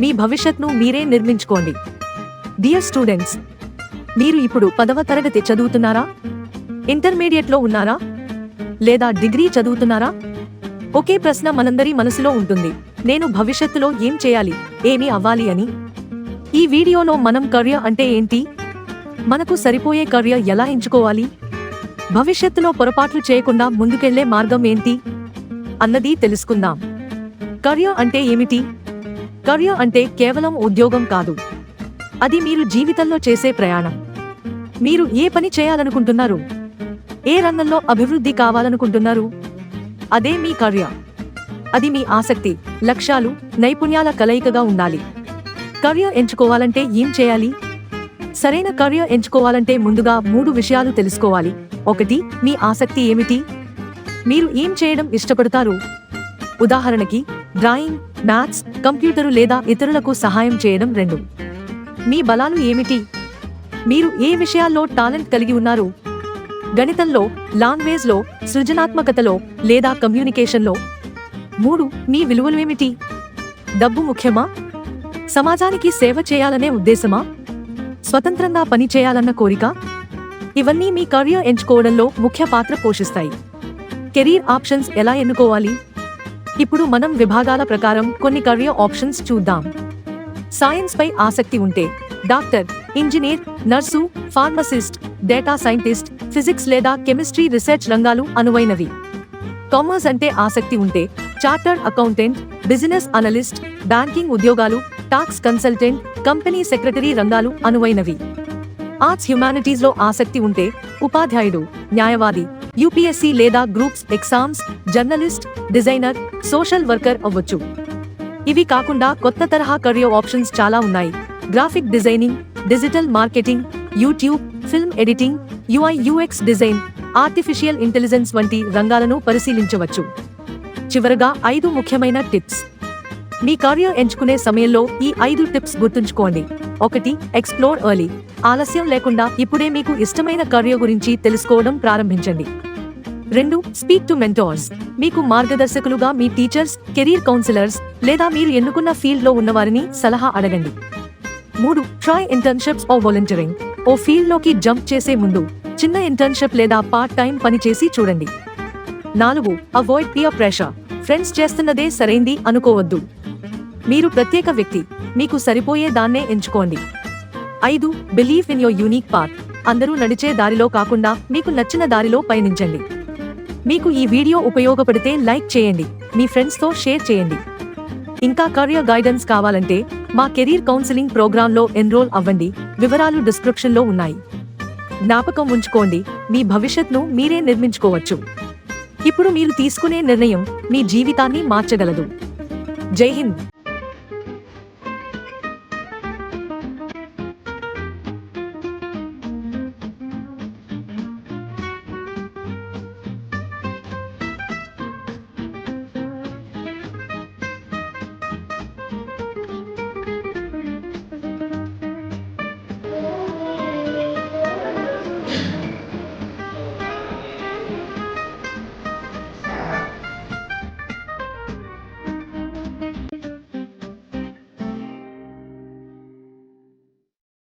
మీ భవిష్యత్ను మీరే నిర్మించుకోండి. Dear students, మీరు ఇప్పుడు 10వ తరగతి చదువుతున్నారా? ఇంటర్మీడియట్లో ఉన్నారా? లేదా డిగ్రీ చదువుతున్నారా? ఒకే ప్రశ్న మనందరి మనసులో ఉంటుంది. నేను భవిష్యత్తులో ఏం చేయాలి, ఏమి అవ్వాలి అని. ఈ వీడియోలో మనం కెరీర్ అంటే ఏంటి, మనకు సరిపోయే కెరీర్ ఎలా ఎంచుకోవాలి, భవిష్యత్తులో పొరపాట్లు చేయకుండా ముందుకెళ్లే మార్గం ఏంటి అన్నది తెలుసుకుందాం. కెరీర్ అంటే ఏమిటి? కెరీర్ అంటే కేవలం ఉద్యోగం కాదు. అది మీరు జీవితంలో చేసే ప్రయాణం. మీరు ఏ పని చేయాలనుకుంటున్నారు, ఏ రంగంలో అభివృద్ధి కావాలనుకుంటున్నారు, అదే మీ కెరీర్. అది మీ ఆసక్తి, లక్ష్యాలు, నైపుణ్యాల కలయికగా ఉండాలి. కెరీర్ ఎంచుకోవాలంటే ఏం చేయాలి? సరైన కెరీర్ ఎంచుకోవాలంటే ముందుగా 3 విషయాలు తెలుసుకోవాలి. 1. మీ ఆసక్తి ఏమిటి? మీరు ఏం చేయడం ఇష్టపడతారు? ఉదాహరణకి డ్రాయింగ్, మ్యాథ్స్, కంప్యూటరు లేదా ఇతరులకు సహాయం చేయడం. 2. మీ బలాలు ఏమిటి? మీరు ఏ విషయాల్లో టాలెంట్ కలిగి ఉన్నారు? గణితంలో, లాంగ్వేజ్లో, సృజనాత్మకతలో లేదా కమ్యూనికేషన్లో? 3. మీ విలువలు ఏమిటి? డబ్బు ముఖ్యమా? సమాజానికి సేవ చేయాలనే ఉద్దేశమా? స్వతంత్రంగా పని చేయాలన్న కోరిక? ఇవన్నీ మీ కెరీర్ ఎంచుకోవడంలో ముఖ్య పాత్ర పోషిస్తాయి. కెరీర్ ఆప్షన్స్ ఎలా ఎన్నుకోవాలి? ఇప్పుడు మనం విభాగాల ప్రకారం కొన్ని కెరీర్ ఆప్షన్స్ చూద్దాం. సైన్స్ పై ఆసక్తి ఉంటే doctor, engineer, nurse, pharmacist, data scientist, physics లేదా కెమిస్ట్రీ రీసెర్చ్ రంగాలు అనువైనవి. కామర్స్ అంటే ఆసక్తి ఉంటే chartered accountant, business analyst, banking ఉద్యోగాలు, టాక్స్ కన్సల్టెంట్, కంపెనీ సెక్రటరీ రంగాలు అనువైనవి. ఆర్ట్స్ హ్యుమానిటీస్ లో ఆసక్తి ఉంటే ఉపాధ్యాయుడు, న్యాయవాది, యూపీఎస్సీ లేదా groups exams, journalist, designer, social worker అవ్వచ్చు. ఇవి కాకుండా కొత్త తరహా కెరీర్ ఆప్షన్స్ చాలా ఉన్నాయి. Graphic designing, digital marketing, YouTube, film editing, UI UX design, artificial intelligence వంటి రంగాలను పరిశీలించవచ్చు. చివరగా 5 ముఖ్యమైన టిప్స్. మీ కెరీర్ ఎంచుకునే సమయంలో ఈ 5 టిప్స్ గుర్తుంచుకోండి. 1. Explore early. ఆలస్యం లేకుండా ఇప్పుడే మీకు ఇష్టమైన కెరీర్ గురించి తెలుసుకోవడం ప్రారంభించండి. 2. Speak to mentors. మీకు మార్గదర్శకులుగా మీ టీచర్స్, కెరీర్ కౌన్సిలర్స్ లేదా మీరు ఎన్నుకున్న ఫీల్డ్లో ఉన్నవారిని సలహా అడగండి. 3. Try internships or volunteering. ఓ ఫీల్డ్లోకి జంప్ చేసే ముందు చిన్న ఇంటర్న్షిప్ లేదా పార్ట్ టైం పని చేసి చూడండి. 4. Avoid peer pressure. ఫ్రెండ్స్ చేస్తున్నదే సరైంది అనుకోవద్దు. మీరు ప్రత్యేక వ్యక్తి, మీకు సరిపోయే దాన్నే ఎంచుకోండి. 5. Believe in your unique path. అందరూ నడిచే దారిలో కాకుండా మీకు నచ్చిన దారిలో పయనించండి. మీకు ఈ వీడియో ఉపయోగపడితే లైక్ చేయండి, మీ ఫ్రెండ్స్తో షేర్ చేయండి. ఇంకా కెరీర్ గైడెన్స్ కావాలంటే మా కెరీర్ కౌన్సిలింగ్ ప్రోగ్రాంలో ఎన్రోల్ అవ్వండి. వివరాలు డిస్క్రిప్షన్లో ఉన్నాయి. జ్ఞాపకం ఉంచుకోండి, మీ భవిష్యత్ను మీరే నిర్మించుకోవచ్చు. ఇప్పుడు మీరు తీసుకునే నిర్ణయం మీ జీవితాన్ని మార్చగలదు. జై హింద్.